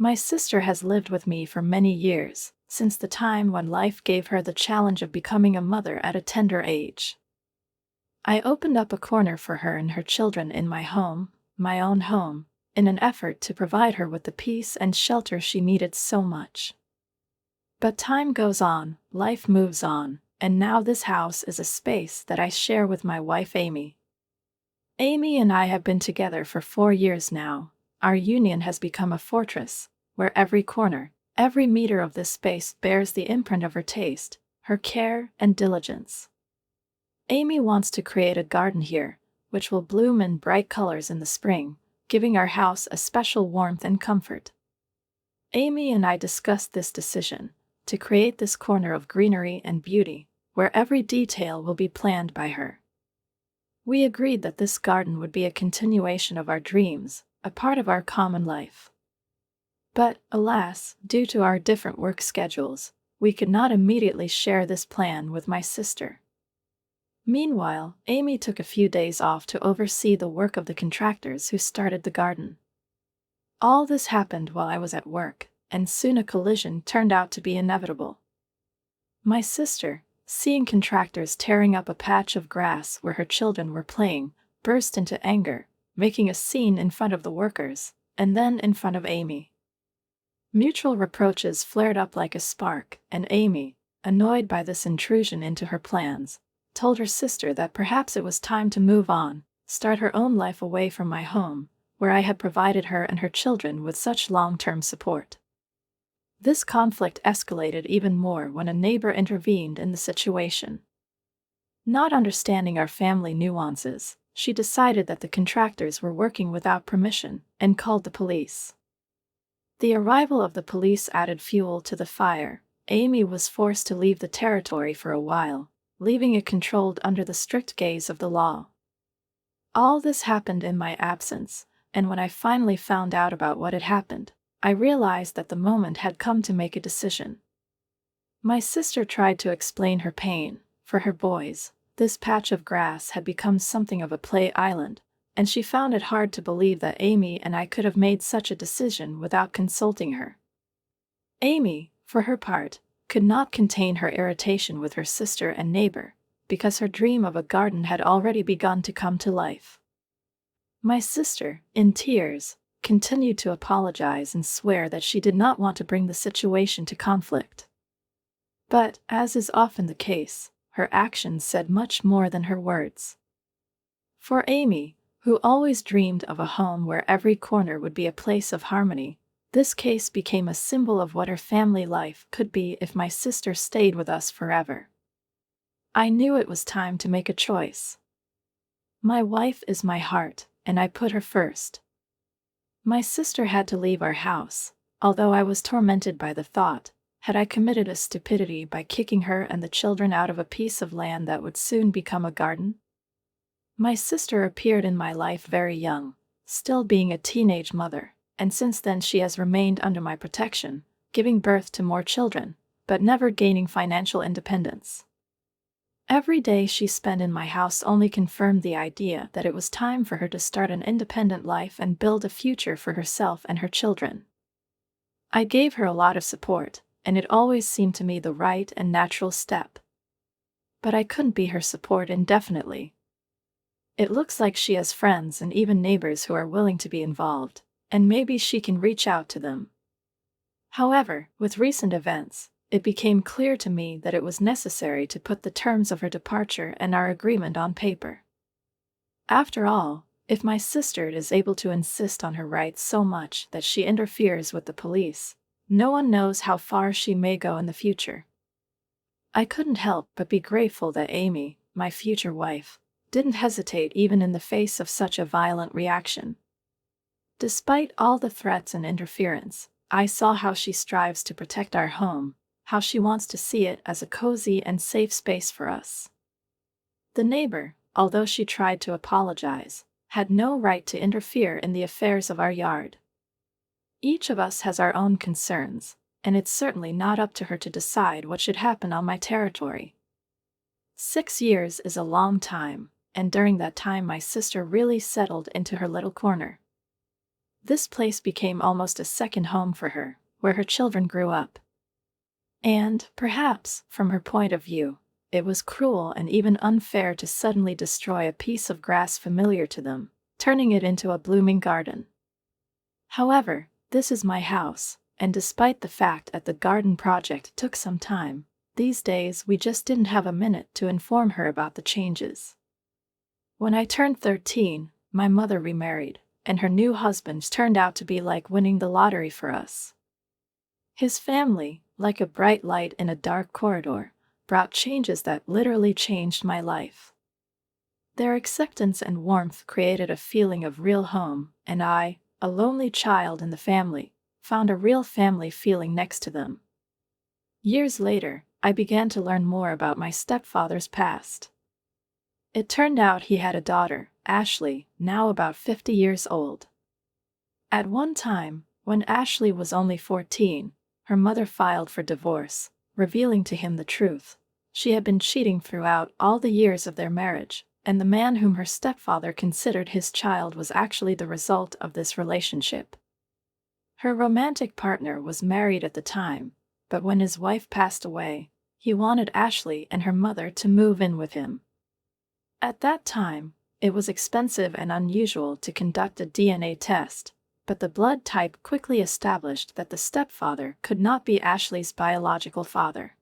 My sister has lived with me for many years, since the time when life gave her the challenge of becoming a mother at a tender age. I opened up a corner for her and her children in my home, my own home, in an effort to provide her with the peace and shelter she needed so much. But time goes on, life moves on, and now this house is a space that I share with my wife Amy. Amy and I have been together for 4 years now. Our union has become a fortress, where every corner, every meter of this space bears the imprint of her taste, her care, and diligence. Amy wants to create a garden here, which will bloom in bright colors in the spring, giving our house a special warmth and comfort. Amy and I discussed this decision, to create this corner of greenery and beauty, where every detail will be planned by her. We agreed that this garden would be a continuation of our dreams, a part of our common life. But, alas, due to our different work schedules, we could not immediately share this plan with my sister. Meanwhile, Amy took a few days off to oversee the work of the contractors who started the garden. All this happened while I was at work, and soon a collision turned out to be inevitable. My sister, seeing contractors tearing up a patch of grass where her children were playing, burst into anger, making a scene in front of the workers, and then in front of Amy. Mutual reproaches flared up like a spark, and Amy, annoyed by this intrusion into her plans, told her sister that perhaps it was time to move on, start her own life away from my home, where I had provided her and her children with such long-term support. This conflict escalated even more when a neighbor intervened in the situation. Not understanding our family nuances, she decided that the contractors were working without permission and called the police. The arrival of the police added fuel to the fire. Amy was forced to leave the territory for a while, leaving it controlled under the strict gaze of the law. All this happened in my absence, and when I finally found out about what had happened, I realized that the moment had come to make a decision. My sister tried to explain her pain. For her boys, this patch of grass had become something of a play island, and she found it hard to believe that Amy and I could have made such a decision without consulting her. Amy, for her part, could not contain her irritation with her sister and neighbor, because her dream of a garden had already begun to come to life. My sister, in tears, continued to apologize and swear that she did not want to bring the situation to conflict. But, as is often the case, her actions said much more than her words. For Amy, who always dreamed of a home where every corner would be a place of harmony, this case became a symbol of what her family life could be if my sister stayed with us forever. I knew it was time to make a choice. My wife is my heart, and I put her first. My sister had to leave our house, although I was tormented by the thought, had I committed a stupidity by kicking her and the children out of a piece of land that would soon become a garden? My sister appeared in my life very young, still being a teenage mother, and since then she has remained under my protection, giving birth to more children, but never gaining financial independence. Every day she spent in my house only confirmed the idea that it was time for her to start an independent life and build a future for herself and her children. I gave her a lot of support, and it always seemed to me the right and natural step. But I couldn't be her support indefinitely. It looks like she has friends and even neighbors who are willing to be involved, and maybe she can reach out to them. However, with recent events, it became clear to me that it was necessary to put the terms of her departure and our agreement on paper. After all, if my sister is able to insist on her rights so much that she interferes with the police, no one knows how far she may go in the future. I couldn't help but be grateful that Amy, my future wife, didn't hesitate even in the face of such a violent reaction. Despite all the threats and interference, I saw how she strives to protect our home, how she wants to see it as a cozy and safe space for us. The neighbor, although she tried to apologize, had no right to interfere in the affairs of our yard. Each of us has our own concerns, and it's certainly not up to her to decide what should happen on my territory. 6 years is a long time, and during that time my sister really settled into her little corner. This place became almost a second home for her, where her children grew up. And, perhaps, from her point of view, it was cruel and even unfair to suddenly destroy a piece of grass familiar to them, turning it into a blooming garden. However, this is my house, and despite the fact that the garden project took some time, these days we just didn't have a minute to inform her about the changes. When I turned 13, my mother remarried, and her new husband turned out to be like winning the lottery for us. His family, like a bright light in a dark corridor, brought changes that literally changed my life. Their acceptance and warmth created a feeling of real home, and I, a lonely child in the family, found a real family feeling next to them. Years later, I began to learn more about my stepfather's past. It turned out he had a daughter, Ashley, now about 50 years old. At one time, when Ashley was only 14, her mother filed for divorce, revealing to him the truth. She had been cheating throughout all the years of their marriage, and the man whom her stepfather considered his child was actually the result of this relationship. Her romantic partner was married at the time, but when his wife passed away, he wanted Ashley and her mother to move in with him. At that time, it was expensive and unusual to conduct a DNA test, but the blood type quickly established that the stepfather could not be Ashley's biological father.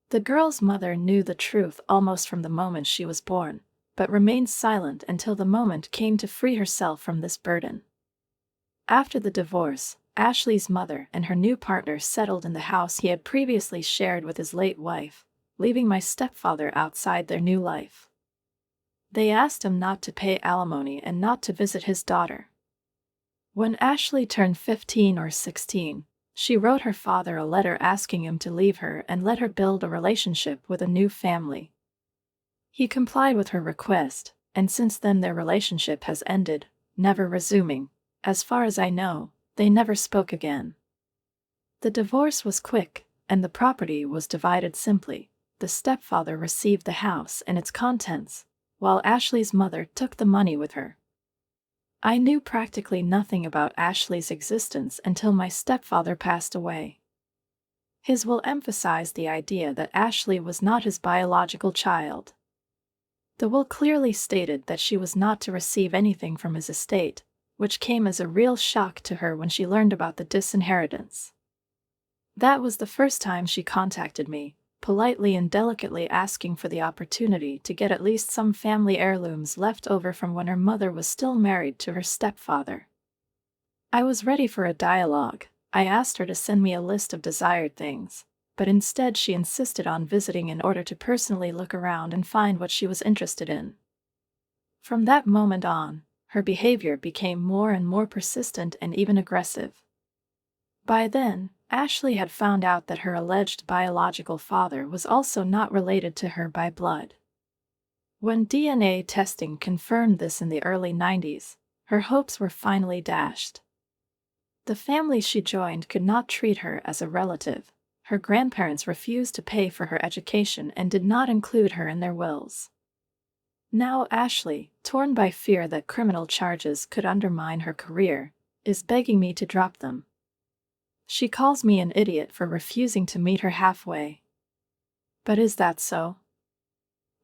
The girl's mother knew the truth almost from the moment she was born, but remained silent until the moment came to free herself from this burden. After the divorce, Ashley's mother and her new partner settled in the house he had previously shared with his late wife, leaving my stepfather outside their new life. They asked him not to pay alimony and not to visit his daughter. When Ashley turned 15 or 16, she wrote her father a letter asking him to leave her and let her build a relationship with a new family. He complied with her request, and since then their relationship has ended, never resuming. As far as I know, they never spoke again. The divorce was quick, and the property was divided simply. The stepfather received the house and its contents, while Ashley's mother took the money with her. I knew practically nothing about Ashley's existence until my stepfather passed away. His will emphasized the idea that Ashley was not his biological child. The will clearly stated that she was not to receive anything from his estate, which came as a real shock to her when she learned about the disinheritance. That was the first time she contacted me, politely and delicately asking for the opportunity to get at least some family heirlooms left over from when her mother was still married to her stepfather. I was ready for a dialogue. I asked her to send me a list of desired things, but instead she insisted on visiting in order to personally look around and find what she was interested in. From that moment on, her behavior became more and more persistent and even aggressive. By then, Ashley had found out that her alleged biological father was also not related to her by blood. When DNA testing confirmed this in the early 90s, her hopes were finally dashed. The family she joined could not treat her as a relative. Her grandparents refused to pay for her education and did not include her in their wills. Now Ashley, torn by fear that criminal charges could undermine her career, is begging me to drop them. She calls me an idiot for refusing to meet her halfway. But is that so?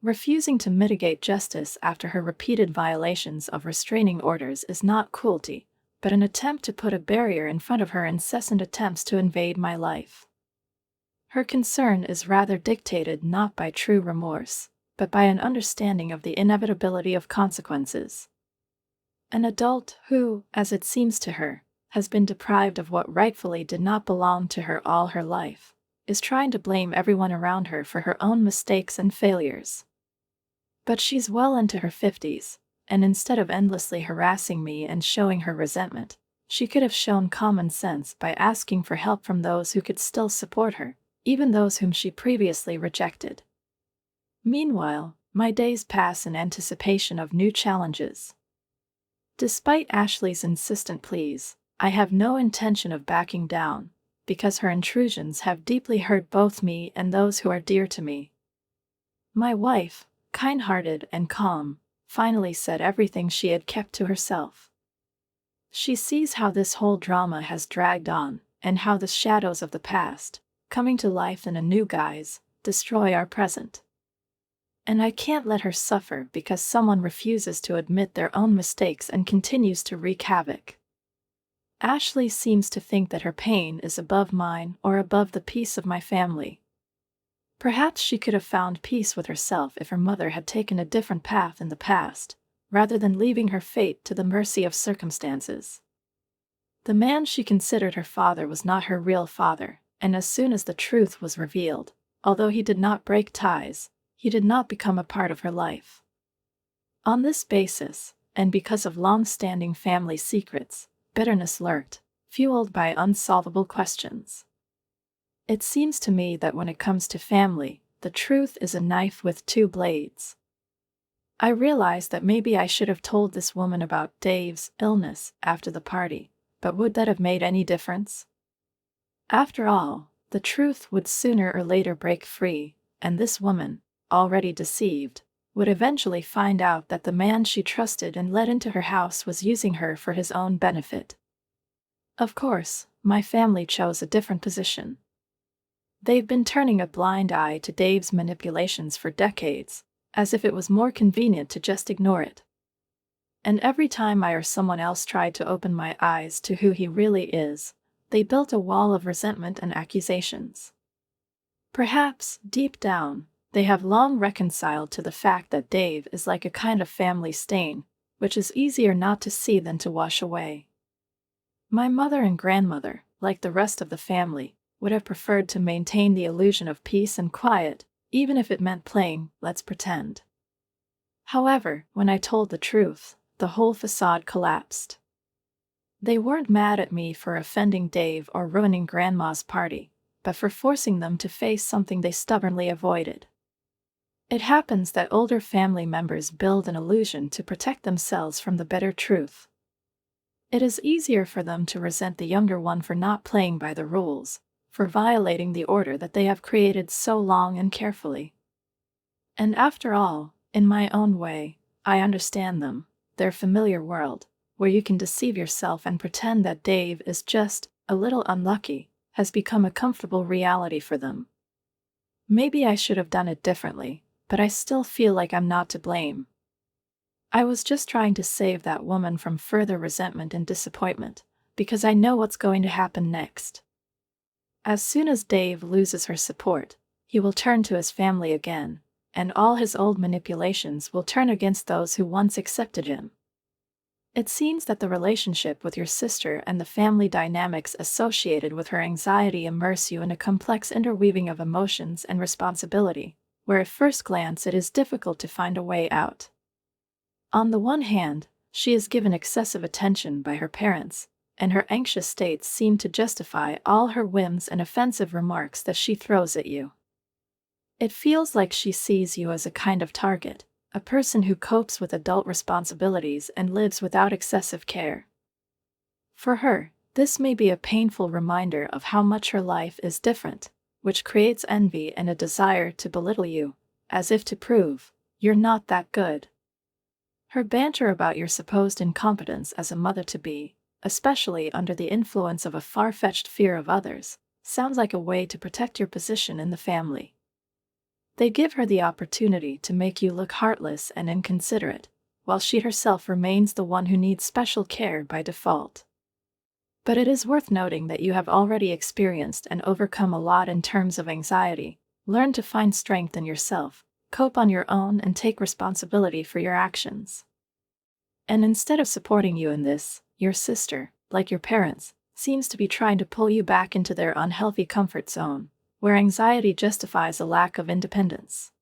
Refusing to mitigate justice after her repeated violations of restraining orders is not cruelty, but an attempt to put a barrier in front of her incessant attempts to invade my life. Her concern is rather dictated not by true remorse, but by an understanding of the inevitability of consequences. An adult who, as it seems to her, has been deprived of what rightfully did not belong to her all her life, is trying to blame everyone around her for her own mistakes and failures. But she's well into her 50s, and instead of endlessly harassing me and showing her resentment, she could have shown common sense by asking for help from those who could still support her, even those whom she previously rejected. Meanwhile, my days pass in anticipation of new challenges. Despite Ashley's insistent pleas, I have no intention of backing down, because her intrusions have deeply hurt both me and those who are dear to me. My wife, kind-hearted and calm, finally said everything she had kept to herself. She sees how this whole drama has dragged on, and how the shadows of the past, coming to life in a new guise, destroy our present. And I can't let her suffer because someone refuses to admit their own mistakes and continues to wreak havoc. Ashley seems to think that her pain is above mine or above the peace of my family. Perhaps she could have found peace with herself if her mother had taken a different path in the past, rather than leaving her fate to the mercy of circumstances. The man she considered her father was not her real father, and as soon as the truth was revealed, although he did not break ties, he did not become a part of her life. On this basis, and because of long-standing family secrets, bitterness lurked, fueled by unsolvable questions. It seems to me that when it comes to family, the truth is a knife with two blades. I realized that maybe I should have told this woman about Dave's illness after the party, but would that have made any difference? After all, the truth would sooner or later break free, and this woman, already deceived, would eventually find out that the man she trusted and let into her house was using her for his own benefit. Of course, my family chose a different position. They've been turning a blind eye to Dave's manipulations for decades, as if it was more convenient to just ignore it. And every time I or someone else tried to open my eyes to who he really is, they built a wall of resentment and accusations. Perhaps, deep down, they have long reconciled to the fact that Dave is like a kind of family stain, which is easier not to see than to wash away. My mother and grandmother, like the rest of the family, would have preferred to maintain the illusion of peace and quiet, even if it meant playing let's pretend. However, when I told the truth, the whole facade collapsed. They weren't mad at me for offending Dave or ruining Grandma's party, but for forcing them to face something they stubbornly avoided. It happens that older family members build an illusion to protect themselves from the bitter truth. It is easier for them to resent the younger one for not playing by the rules, for violating the order that they have created so long and carefully. And after all, in my own way, I understand them, their familiar world, where you can deceive yourself and pretend that Dave is just a little unlucky, has become a comfortable reality for them. Maybe I should have done it differently, but I still feel like I'm not to blame. I was just trying to save that woman from further resentment and disappointment, because I know what's going to happen next. As soon as Dave loses her support, he will turn to his family again, and all his old manipulations will turn against those who once accepted him. It seems that the relationship with your sister and the family dynamics associated with her anxiety immerse you in a complex interweaving of emotions and responsibility, where at first glance it is difficult to find a way out. On the one hand, she is given excessive attention by her parents, and her anxious states seem to justify all her whims and offensive remarks that she throws at you. It feels like she sees you as a kind of target, a person who copes with adult responsibilities and lives without excessive care. For her, this may be a painful reminder of how much her life is different, which creates envy and a desire to belittle you, as if to prove, you're not that good. Her banter about your supposed incompetence as a mother-to-be, especially under the influence of a far-fetched fear of others, sounds like a way to protect your position in the family. They give her the opportunity to make you look heartless and inconsiderate, while she herself remains the one who needs special care by default. But it is worth noting that you have already experienced and overcome a lot in terms of anxiety, learned to find strength in yourself, cope on your own and take responsibility for your actions. And instead of supporting you in this, your sister, like your parents, seems to be trying to pull you back into their unhealthy comfort zone, where anxiety justifies a lack of independence.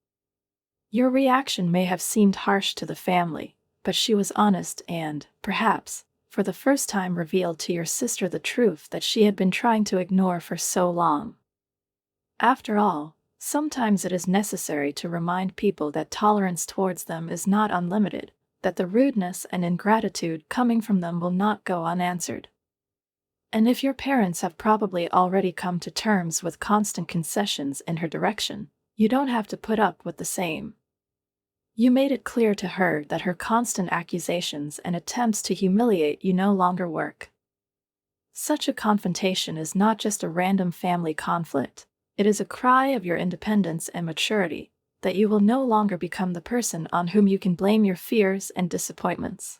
Your reaction may have seemed harsh to the family, but she was honest and, perhaps, for the first time revealed to your sister the truth that she had been trying to ignore for so long. After all, sometimes it is necessary to remind people that tolerance towards them is not unlimited, that the rudeness and ingratitude coming from them will not go unanswered. And if your parents have probably already come to terms with constant concessions in her direction, you don't have to put up with the same. You made it clear to her that her constant accusations and attempts to humiliate you no longer work. Such a confrontation is not just a random family conflict, it is a cry of your independence and maturity, that you will no longer become the person on whom you can blame your fears and disappointments.